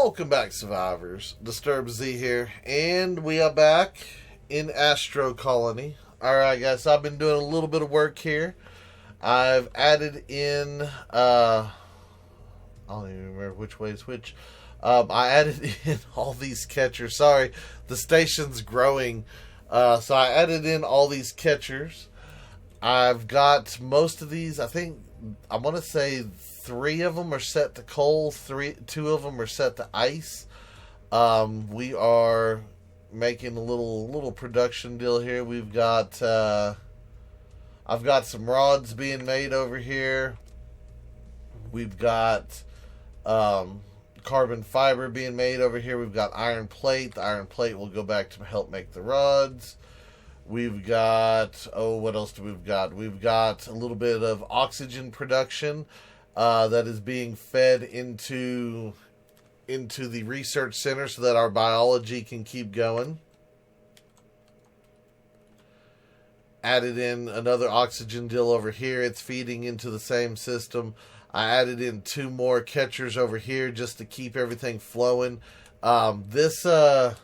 Welcome back, survivors. Disturbed Z here, and we are back in Astro Colony. Alright, guys, so I've been doing a little bit of work here. I've added in, I don't even remember which way is which. I added in all these catchers. Sorry, the station's growing. So I added in all these catchers. I've got most of these, I want to say 3 of them are set to coal, 2 of them are set to ice. We are making a little production deal here. We've got, I've got some rods being made over here. We've got carbon fiber being made over here. We've got iron plate. The iron plate will go back to help make the rods. We've got, what else do we've got? We've got a little bit of oxygen production that is being fed into the research center so that our biology can keep going. Added in another oxygen deal over here. It's feeding into the same system. I added in 2 more catchers over here just to keep everything flowing. This landmass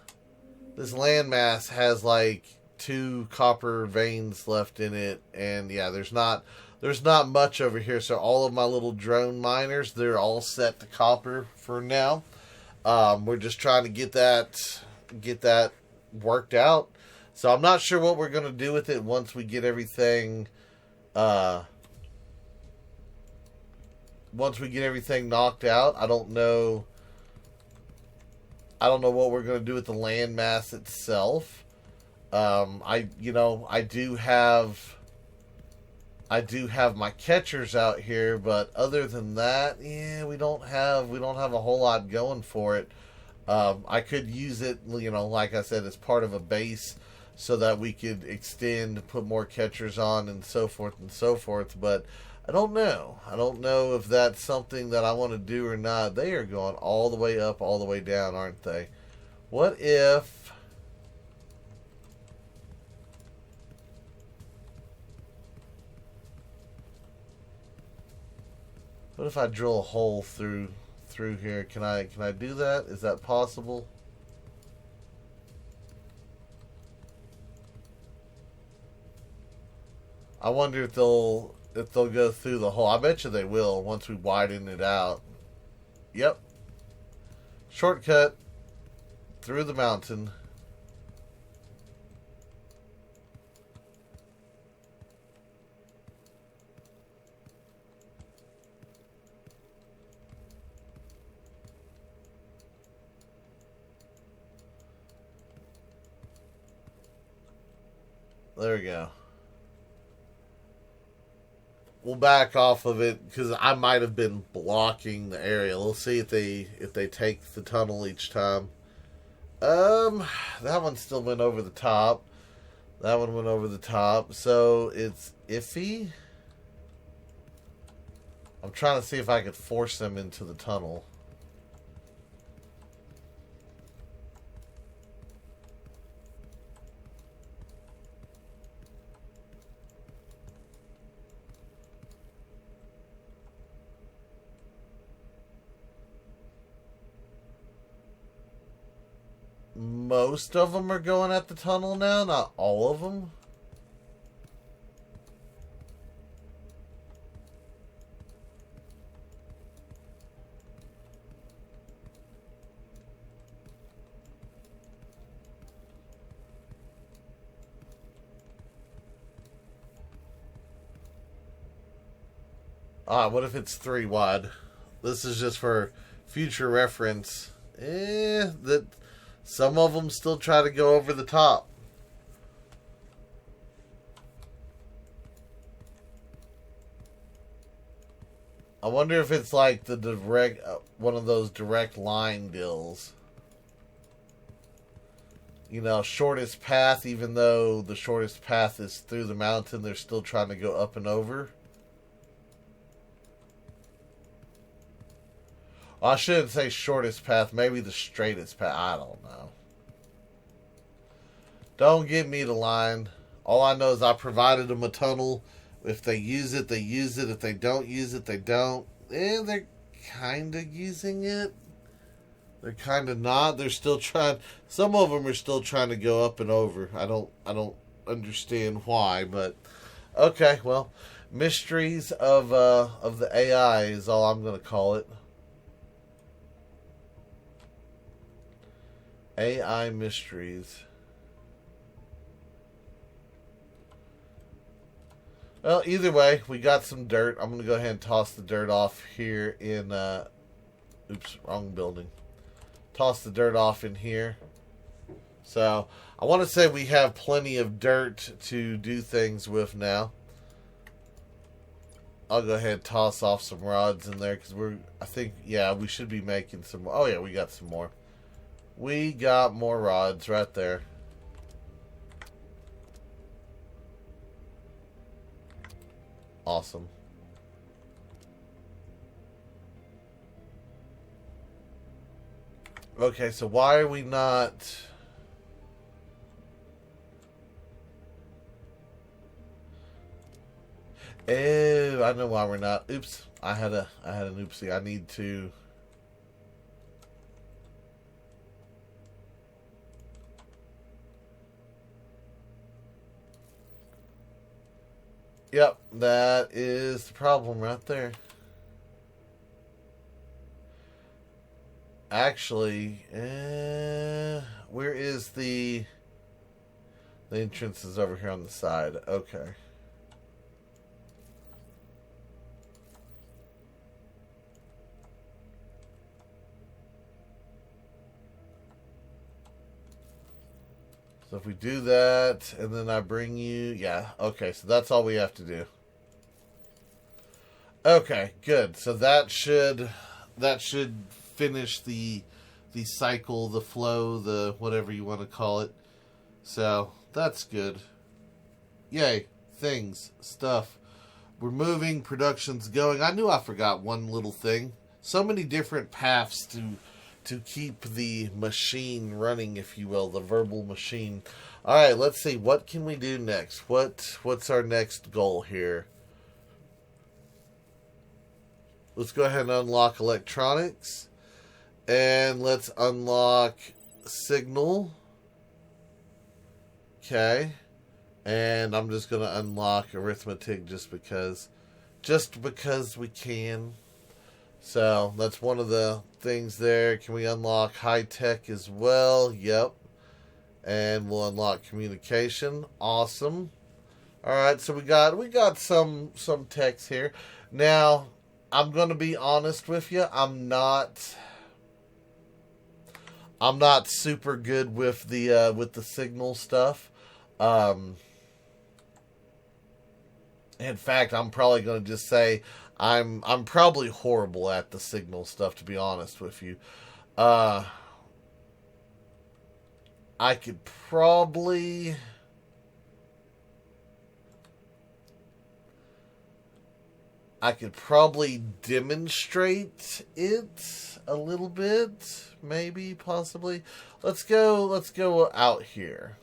has like 2 copper veins left in it, and yeah, there's not much over here. So all of my little drone miners, they're all set to copper for now. We're just trying to get that worked out. So I'm not sure what we're going to do with it once we get everything knocked out. I don't know what we're going to do with the landmass itself. I do have my catchers out here, but other than that, yeah, we don't have a whole lot going for it. I could use it, like I said, as part of a base so that we could extend, put more catchers on, and so forth, but I don't know. I don't know if that's something that I want to do or not. They are going all the way up, all the way down, aren't they? What if I drill a hole through here? Can I do that? Is that possible? I wonder if they'll go through the hole. I bet you they will once we widen it out. Yep. Shortcut through the mountain. There we go. We'll back off of it because I might have been blocking the area. We'll see if they take the tunnel each time. That one still went over the top. That one went over the top. So it's iffy. I'm trying to see if I could force them into the tunnel. Most of them are going at the tunnel now, not all of them. What if it's 3 wide? This is just for future reference. That some of them still try to go over the top. I wonder if it's like the direct, one of those direct line deals. Shortest path, even though the shortest path is through the mountain, they're still trying to go up and over. I shouldn't say shortest path, maybe the straightest path. I don't know. Don't get me to line. All I know is I provided them a tunnel. If they use it, they use it. If they don't use it, they don't. And they're kind of using it. They're kind of not. They're still trying. Some of them are still trying to go up and over. I don't understand why, but okay. Well, mysteries of the AI is all I'm going to call it. AI mysteries. Well, either way, we got some dirt. I'm going to go ahead and toss the dirt off here in. Oops, wrong building. Toss the dirt off in here. So, I want to say we have plenty of dirt to do things with now. I'll go ahead and toss off some rods in there because I think, yeah, we should be making some. Oh, yeah, we got some more. We got more rods right there. Awesome. Okay, so why are we not... Oh, I know why we're not. Oops, I had an oopsie. I need to... Yep, that is the problem right there. Actually, where is the entrance is over here on the side. Okay. So if we do that, and then I bring you... Yeah, okay, so that's all we have to do. Okay, good. So that should finish the cycle, the flow, the whatever you want to call it. So that's good. Yay. Things, stuff. We're moving, production's going. I knew I forgot one little thing. So many different paths to keep the machine running, if you will, the verbal machine. All right, let's see. What can we do next? What's our next goal here? Let's go ahead and unlock electronics. And let's unlock signal. Okay. And I'm just going to unlock arithmetic just because we can. So that's one of the things there. Can we unlock high tech as well? Yep. And we'll unlock communication. Awesome. All right, so we got some techs here. Now, I'm going to be honest with you. I'm not super good with the signal stuff. In fact, I'm probably going to just say I'm probably horrible at the signal stuff, to be honest with you. I could probably demonstrate it a little bit, maybe, possibly. Let's go out here.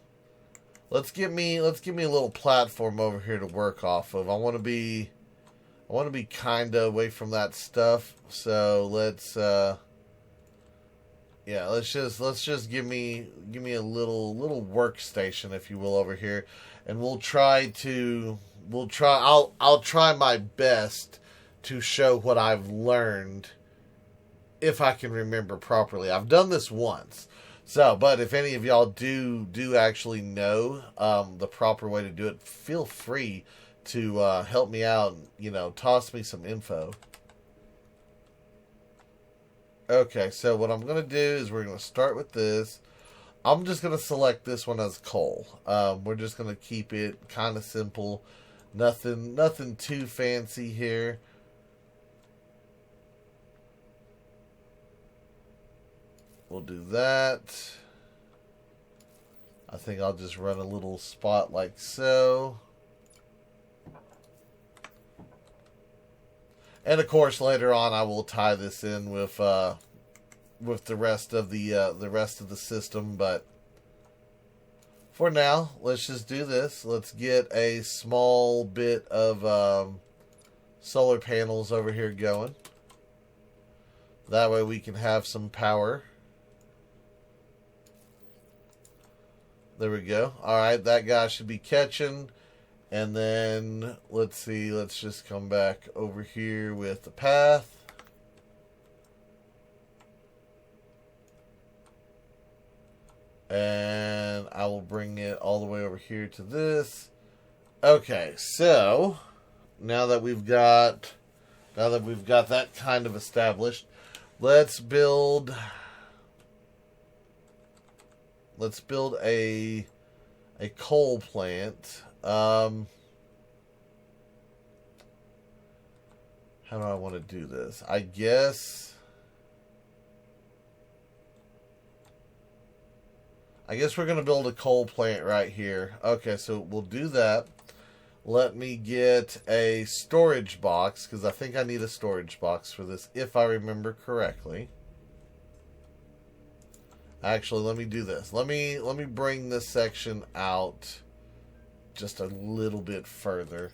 Let's give me a little platform over here to work off of. I want to be kind of away from that stuff. So let's just give me a little workstation, if you will, over here, and I'll try my best to show what I've learned, if I can remember properly. I've done this once. So, but if any of y'all do actually know the proper way to do it, feel free to help me out. Toss me some info. Okay, so what I'm going to do is we're going to start with this. I'm just going to select this one as coal. We're just going to keep it kind of simple. Nothing too fancy here. We'll do that. I think I'll just run a little spot like so. And of course, later on, I will tie this in with the rest of the system. But for now, let's just do this. Let's get a small bit of solar panels over here going. That way, we can have some power. There we go. All right, that guy should be catching. And then, let's see, let's just come back over here with the path. And I will bring it all the way over here to this. Okay, so now that we've got that kind of established, let's build a coal plant. How do I want to do this? I guess we're going to build a coal plant right here. Okay, so we'll do that. Let me get a storage box, because I think I need a storage box for this, if I remember correctly. Actually, let me do this. Let me bring this section out just a little bit further.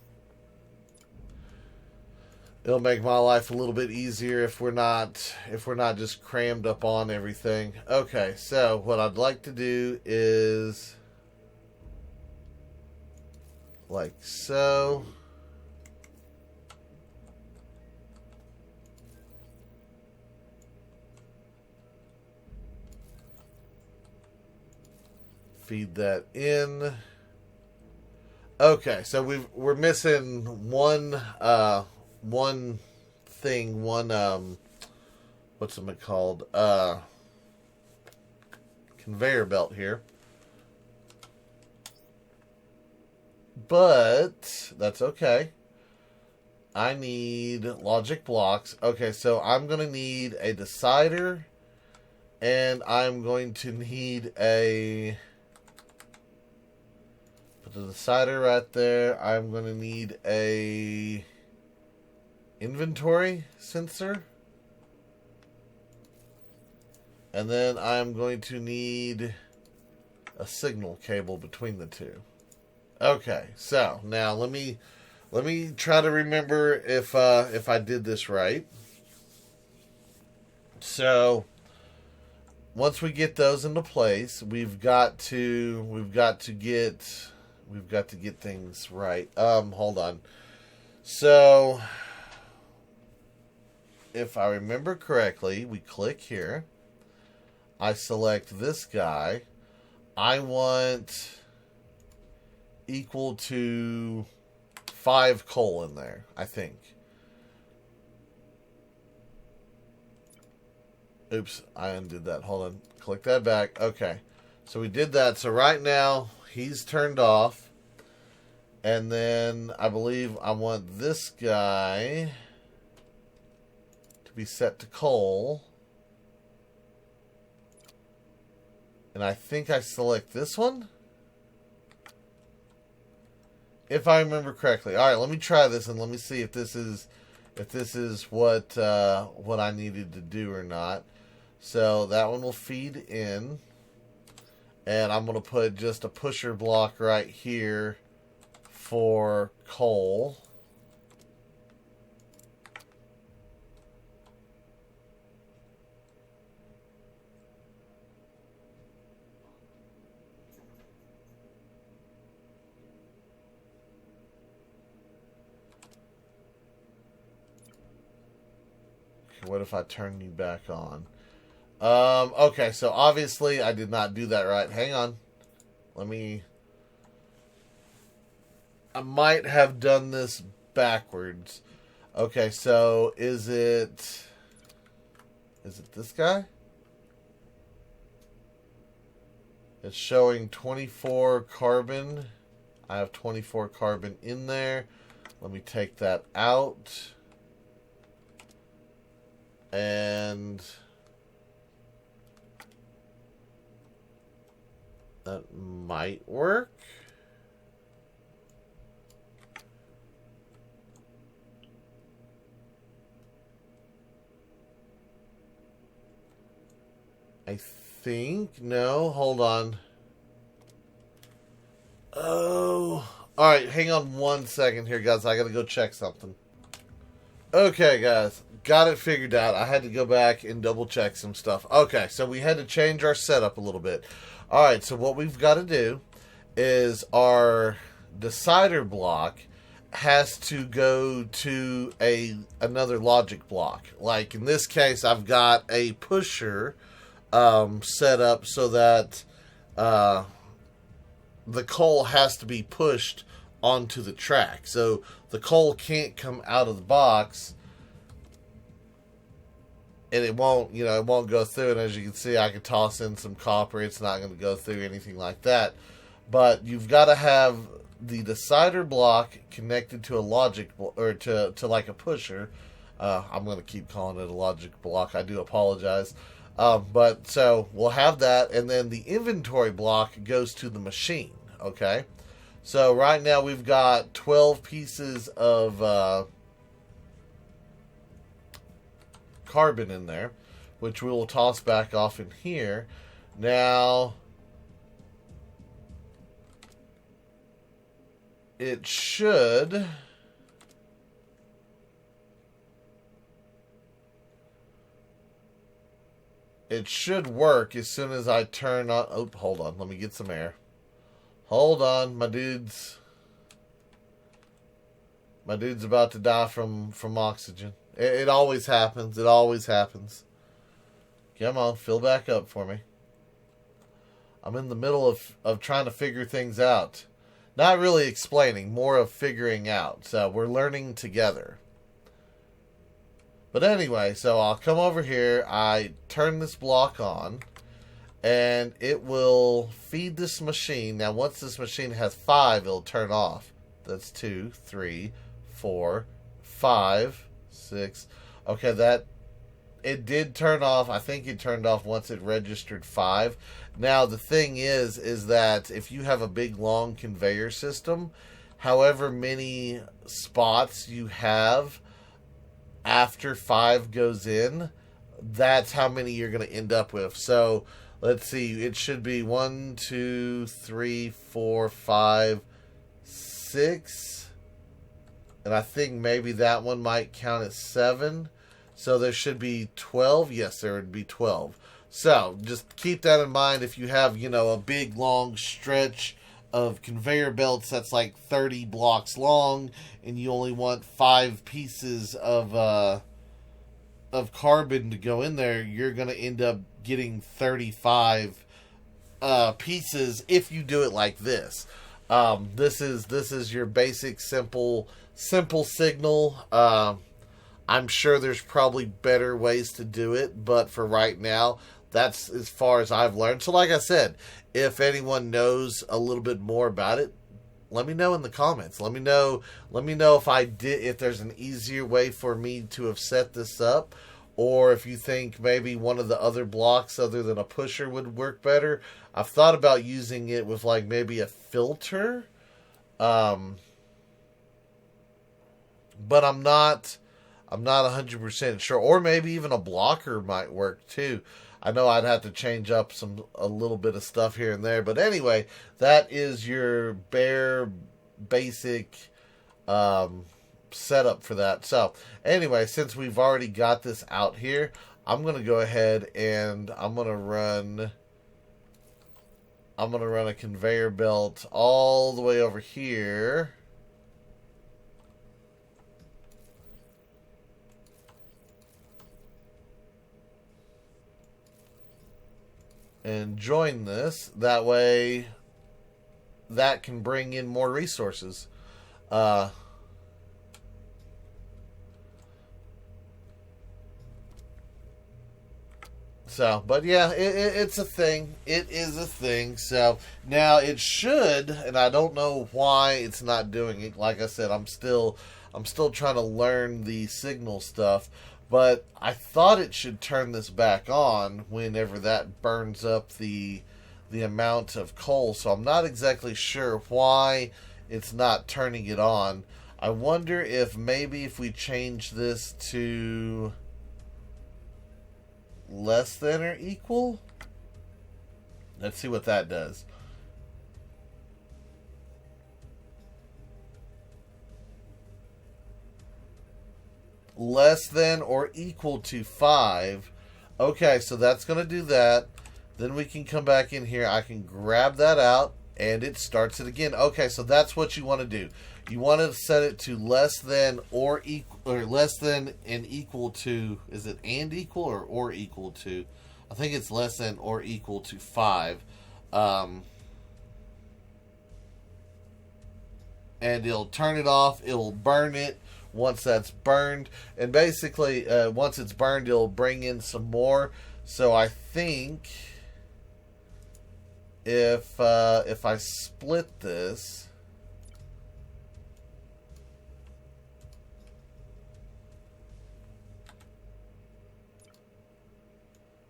It'll make my life a little bit easier if we're not just crammed up on everything. Okay, so what I'd like to do is like so. Feed that in. Okay, so we're missing one thing, what's it called? Conveyor belt here. But that's okay. I need logic blocks. Okay, so I'm going to need a decider, and I'm going to need put the decider right there. I'm going to need a inventory sensor. And then I'm going to need a signal cable between the two. Okay, so now let me try to remember if I did this right. So once we get those into place, we've got to get things right. Hold on. So if I remember correctly, we click here. I select this guy. I want equal to 5 coal in there, I think. Oops, I undid that. Hold on. Click that back. Okay. So we did that. So right now, he's turned off. And then I believe I want this guy to be set to coal. And I think I select this one, if I remember correctly. All right, let me try this and let me see if this is what I needed to do or not. So that one will feed in, and I'm going to put just a pusher block right here for coal. What if I turn you back on? Okay, so obviously I did not do that right. Hang on. I might have done this backwards. Okay, so is it this guy? It's showing 24 carbon. I have 24 carbon in there. Let me take that out. And that might work. I think. No, hold on. Oh. Alright, hang on 1 second here, guys. I gotta go check something. Okay, guys. Got it figured out. I had to go back and double check some stuff. Okay, so we had to change our setup a little bit. All right, so what we've got to do is our decider block has to go to another logic block. Like in this case, I've got a pusher set up so that the coal has to be pushed onto the track. So the coal can't come out of the box, and it won't, it won't go through. And as you can see, I can toss in some copper. It's not going to go through anything like that. But you've got to have the decider block connected to a logic, or to like a pusher. I'm going to keep calling it a logic block. I do apologize. But so we'll have that, and then the inventory block goes to the machine. Okay. So right now we've got 12 pieces of carbon in there, which we will toss back off in here. Now, it should work as soon as I turn on. Oh, hold on. Let me get some air. Hold on, my dudes. My dude's about to die from oxygen. It always happens. It always happens. Come on, fill back up for me. I'm in the middle of trying to figure things out. Not really explaining, more of figuring out. So we're learning together. But anyway, so I'll come over here. I turn this block on, and it will feed this machine. Now, once this machine has 5, it'll turn off. That's 2, 3, 4, 5, 6. Okay, that it did turn off. I think it turned off once it registered 5. Now, the thing is that if you have a big, long conveyor system, however many spots you have after 5 goes in, that's how many you're going to end up with. So, let's see. It should be 1, 2, 3, 4, 5, 6. And I think maybe that one might count as 7. So there should be 12. Yes, there would be 12. So just keep that in mind. If you have, a big long stretch of conveyor belts that's like 30 blocks long, and you only want 5 pieces of carbon to go in there, you're going to end up getting 35 pieces if you do it like this. This is your basic simple signal. I'm sure there's probably better ways to do it, but for right now, that's as far as I've learned. So like I said, if anyone knows a little bit more about it, let me know in the comments. Let me know if there's an easier way for me to have set this up, or if you think maybe one of the other blocks other than a pusher would work better. I've thought about using it with like maybe a filter, but I'm not 100% sure. Or maybe even a blocker might work too. I know I'd have to change up a little bit of stuff here and there. But anyway, that is your bare basic setup for that. So anyway, since we've already got this out here, I'm going to go ahead and I'm going to run a conveyor belt all the way over here. And join this. That way, that can bring in more resources. But yeah, it's a thing. It is a thing. So now it should, and I don't know why it's not doing it. Like I said, I'm still trying to learn the signal stuff. But I thought it should turn this back on whenever that burns up the amount of coal. So I'm not exactly sure why it's not turning it on. I wonder if maybe if we change this to less than or equal. Let's see what that does. Less than or equal to 5. Okay, so that's going to do that. Then we can come back in here. I can grab that out, and it starts it again. Okay, so that's what you want to do. You want to set it to less than or equal, or less than and equal to. Is it and equal or equal to? I think it's less than or equal to 5. And it'll turn it off. It'll burn it once that's burned, and basically once it's burned, it'll bring in some more. So I think if I split this,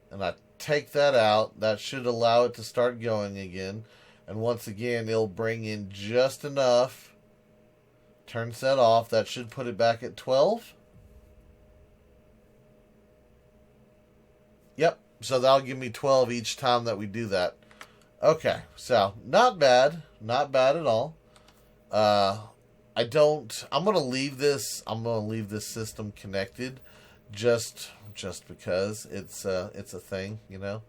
and I take that out, that should allow it to start going again. And once again, it'll bring in just enough. Turns that off. That should put it back at 12. Yep. So that'll give me 12 each time that we do that. Okay. So not bad. Not bad at all. I'm going to leave this. I'm going to leave this system connected just because it's a thing, you know.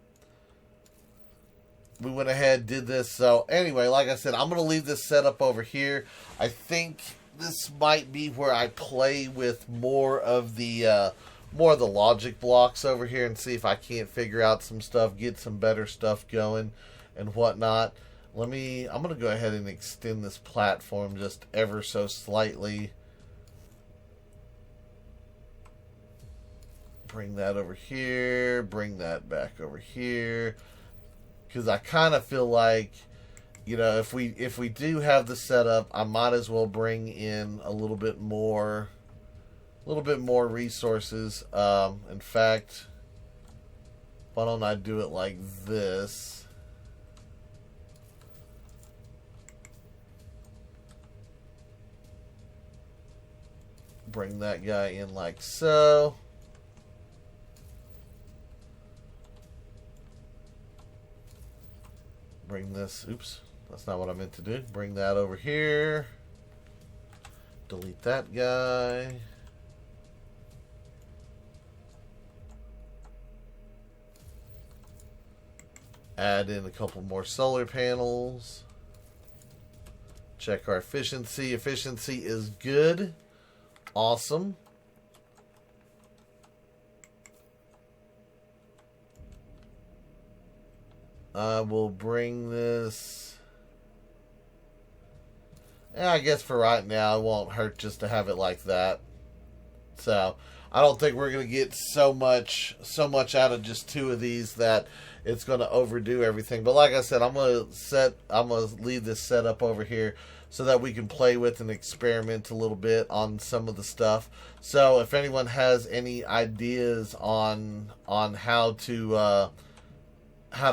We went ahead, did this. So anyway, like I said, I'm going to leave this set up over here. I think this might be where I play with more of the logic blocks over here and see if I can't figure out some stuff, get some better stuff going and whatnot. I'm going to go ahead and extend this platform just ever so slightly. Bring that over here, bring that back over here. Because I kind of feel like, you know, if we do have the setup, I might as well bring in a little bit more resources. In fact, why don't I do it like this? Bring that guy in like so. Bring this, oops, that's not what I meant to do. Bring that over here. Delete that guy. Add in a couple more solar panels. Check our efficiency. Efficiency is good. Awesome. I will bring this. And I guess for right now, it won't hurt just to have it like that. So I don't think we're going to get so much out of just 2 of these that it's going to overdo everything. But like I said, I'm going to leave this set up over here so that we can play with and experiment a little bit on some of the stuff. So if anyone has any ideas on how to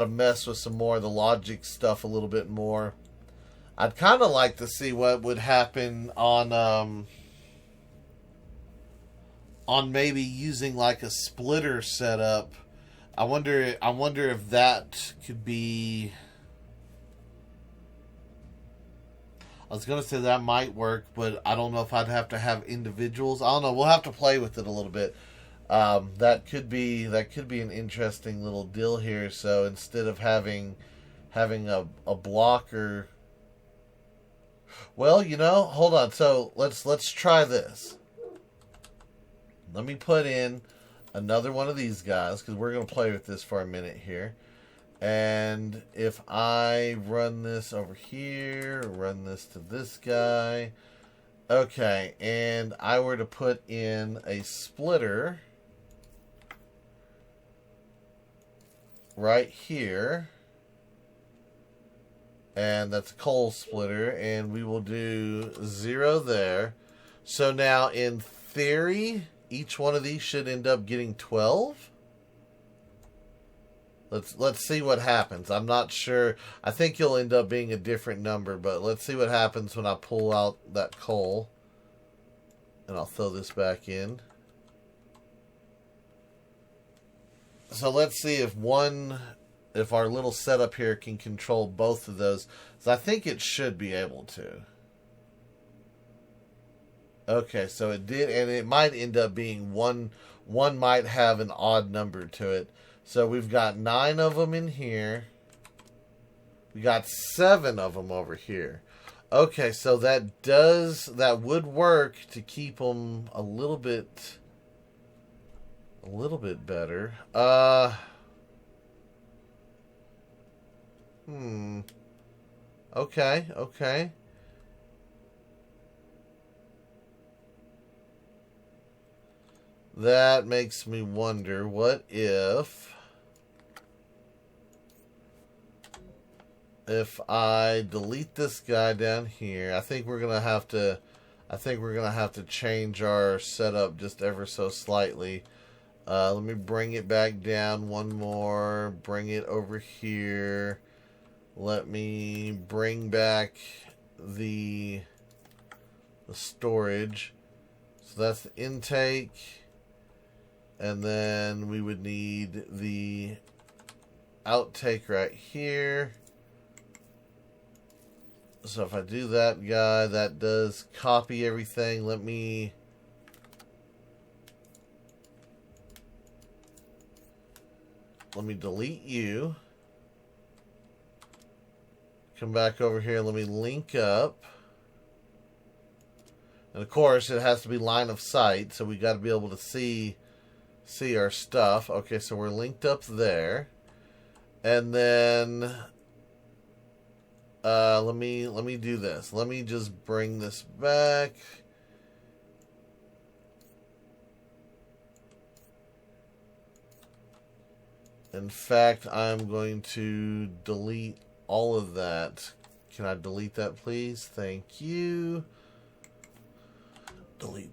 mess with some more of the logic stuff a little bit more, I'd kind of like to see what would happen on maybe using like a splitter setup. I wonder if that could be. I was gonna say that might work, but I don't know if I'd have to have individuals. I don't know. We'll have to play with it a little bit. That could be an interesting little deal here. So instead of having a blocker, well, you know, hold on. So let's try this. Let me put in another one of these guys because we're gonna play with this for a minute here. And if I run this over here, run this to this guy, okay, and I were to put in a splitter right here, and that's a coal splitter, and we will do 0 there. So now in theory, each one of these should end up getting 12. Let's see what happens. I'm not sure. I think you'll end up being a different number, but let's see what happens when I pull out that coal. And I'll throw this back in. So let's see if our little setup here can control both of those. So I think it should be able to. Okay, so it did, and it might end up being one might have an odd number to it. So we've got 9 of them in here. We got 7 of them over here. Okay, so that would work to keep them a little bit better. Okay, okay. That makes me wonder, what if I delete this guy down here? I think we're gonna have to change our setup just ever so slightly. Let me bring it back down one more. Bring it over here. Let me bring back the storage. So that's the intake. And then we would need the outtake right here. So if I do that guy, that does copy everything. Let me delete you. Come back over here. Let me link up. And of course, it has to be line of sight, so we got to be able to see our stuff. Okay, so we're linked up there. And then let me do this. Let me just bring this back. In fact, I'm going to delete all of that. Can I delete that, please? Thank you. Delete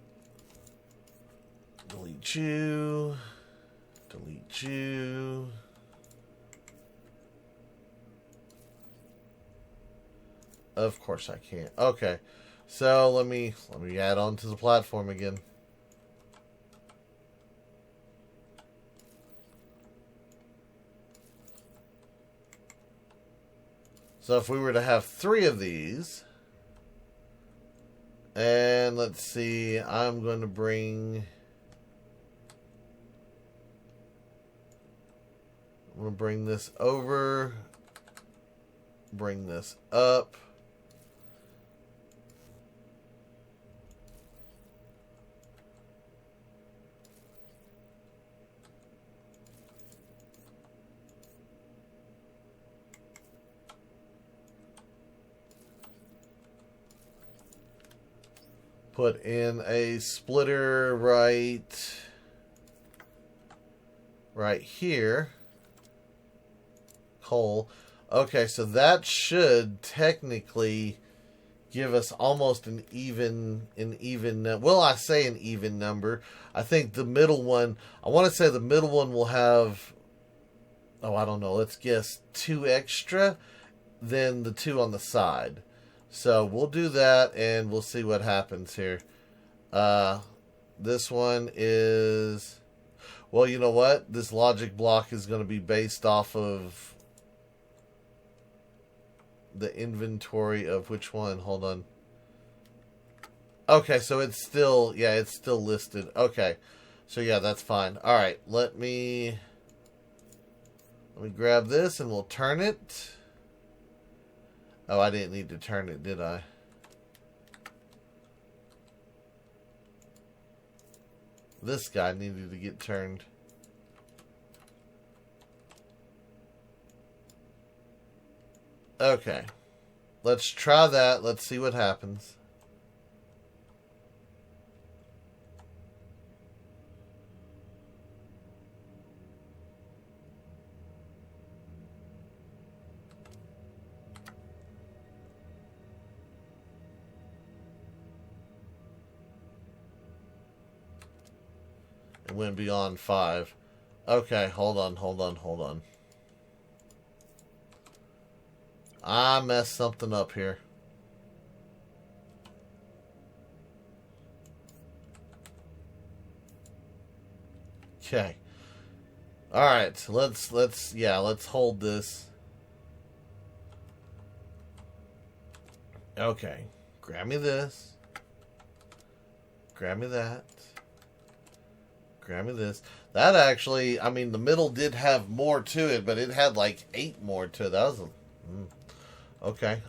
you. Delete you. Of course I can't. Okay. So let me add on to the platform again. So if we were to have 3 of these, and let's see, I'm going to bring this over, bring this up. Put in a splitter right here. Coal. Okay, so that should technically give us almost an even well, I say an even number. I think the middle one, I want to say the middle one will have, oh, I don't know, let's guess 2 extra than the 2 on the side. So we'll do that and we'll see what happens here. This one is, well, you know what? This logic block is going to be based off of the inventory of which one? Hold on. Okay, so it's still, yeah, it's still listed. Okay. So yeah, that's fine. All right, let me grab this and we'll turn it. Oh, I didn't need to turn it, did I? This guy needed to get turned. Okay. Let's try that. Let's see what happens. It went beyond 5. Okay, hold on. I messed something up here. Okay. All right, let's hold this. Okay. Grab me this. Grab me that. Grab me this. That actually, I mean, the middle did have more to it, but it had like 8 more to it. That was okay.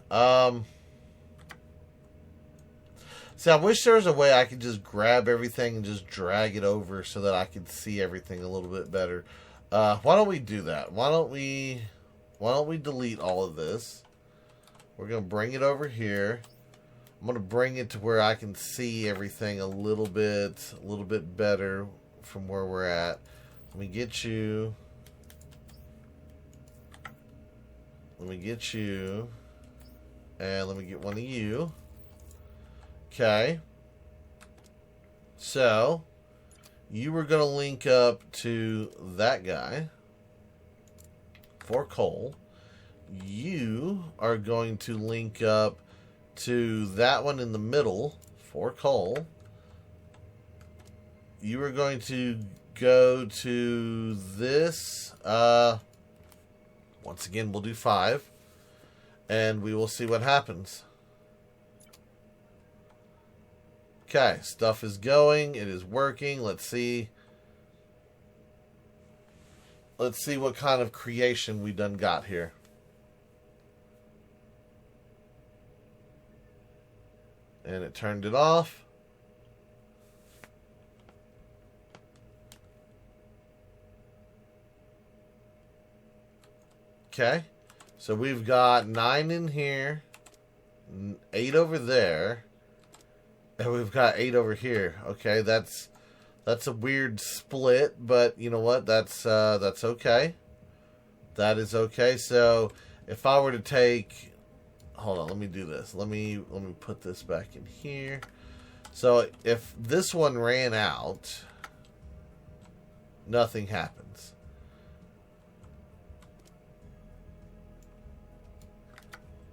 See, I wish there was a way I could just grab everything and just drag it over so that I could see everything a little bit better. Why don't we do that? Why don't we delete all of this? We're gonna bring it over here. I'm gonna bring it to where I can see everything a little bit better from where we're at. Let me get you. Let me get you. And let me get one of you. Okay. So, you were going to link up to that guy for coal. You are going to link up to that one in the middle for coal. You are going to go to this. Once again, we'll do 5. And we will see what happens. Okay, stuff is going. It is working. Let's see. Let's see what kind of creation we done got here. And it turned it off. Okay. So we've got 9 in here. 8 over there. And we've got 8 over here. Okay, that's a weird split, but you know what? That's okay. That is okay. So if I were to take, hold on, let me do this. Let me put this back in here. So if this one ran out, nothing happens.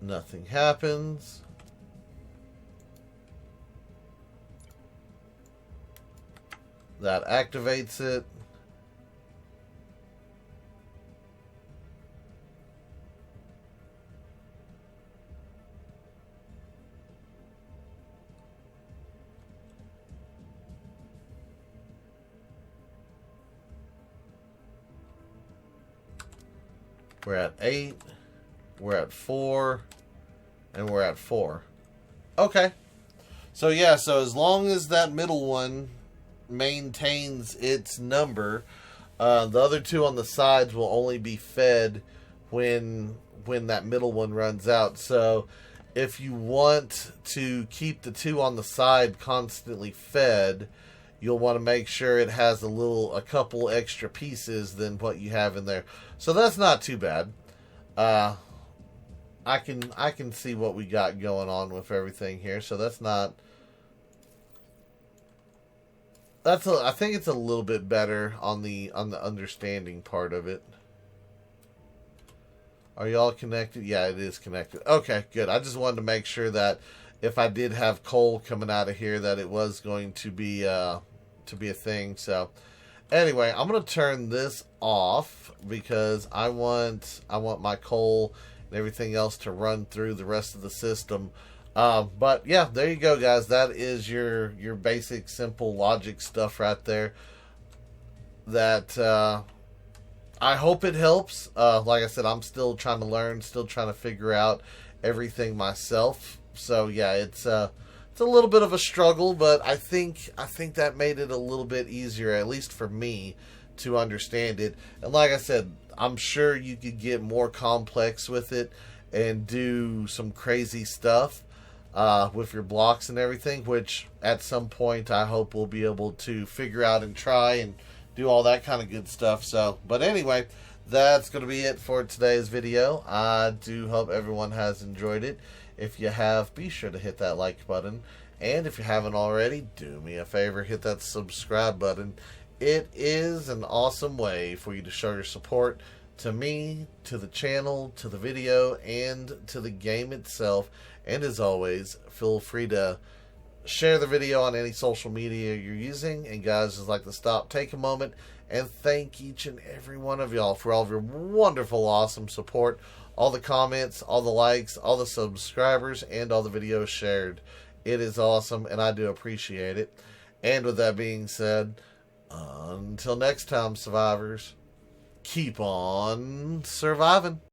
Nothing happens. That activates it. We're at 8. We're at 4. And we're at 4. Okay. So yeah, so as long as that middle one maintains its number, the other 2 on the sides will only be fed when that middle one runs out. So if you want to keep the 2 on the side constantly fed, you'll want to make sure it has a couple extra pieces than what you have in there. So that's not too bad. I can see what we got going on with everything here. So that's not. I think it's a little bit better on the understanding part of it. Are y'all connected? Yeah, it is connected. Okay, good. I just wanted to make sure that if I did have coal coming out of here, that it was going to be a thing. So anyway, I'm gonna turn this off because I want my coal and everything else to run through the rest of the system. But yeah, there you go, guys. That is your basic, simple logic stuff right there. That I hope it helps. Like I said, I'm still trying to learn, still trying to figure out everything myself. So yeah, it's a little bit of a struggle, but I think that made it a little bit easier, at least for me, to understand it. And like I said, I'm sure you could get more complex with it and do some crazy stuff with your blocks and everything, which at some point I hope we'll be able to figure out and try and do all that kind of good stuff. So, but anyway, that's going to be it for today's video. I do hope everyone has enjoyed it. If you have, be sure to hit that like button. And if you haven't already, do me a favor, hit that subscribe button. It is an awesome way for you to show your support to me, to the channel, to the video, and to the game itself. And as always, feel free to share the video on any social media you're using. And guys, just like to stop, take a moment, and thank each and every one of y'all for all of your wonderful, awesome support. All the comments, all the likes, all the subscribers, and all the videos shared. It is awesome, and I do appreciate it. And with that being said, Until next time, survivors, keep on surviving.